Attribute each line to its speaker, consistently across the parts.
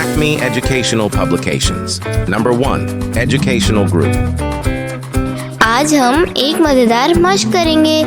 Speaker 1: Acme Educational Publications. Number 1. Educational Group.
Speaker 2: आज हम एक मजेदार मशक करेंगे।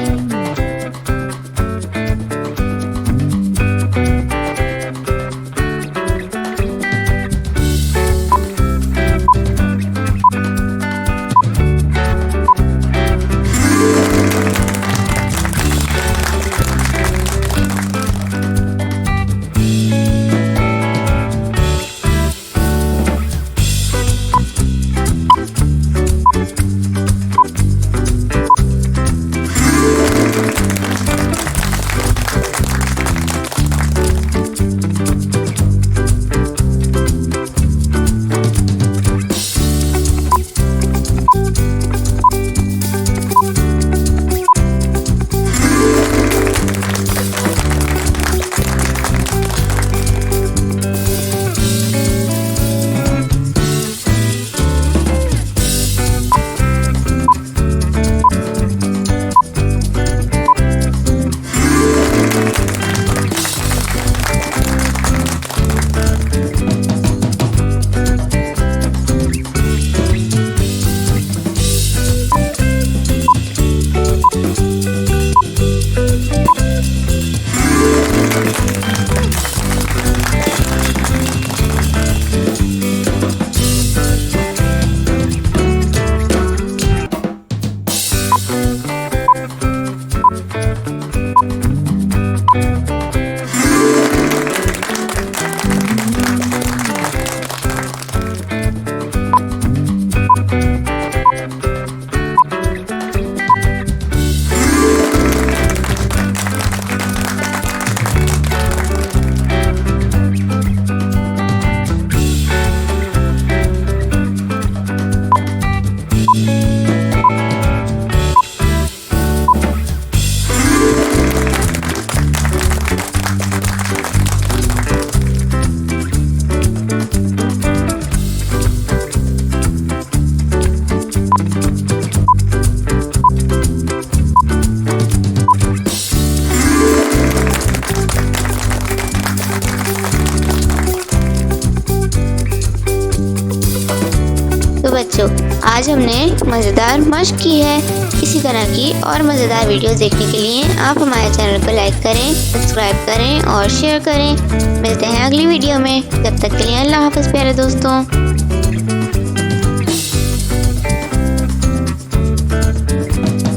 Speaker 2: तो बच्चों, आज हमने मज़ेदार मशक की है। इसी तरह की और मज़ेदार वीडियोस देखने के लिए आप हमारे चैनल को लाइक करें, सब्सक्राइब करें और शेयर करें। मिलते हैं अगली वीडियो में। तब तक के लिए अल्लाह हाफ़िज़ प्यारे दोस्तों।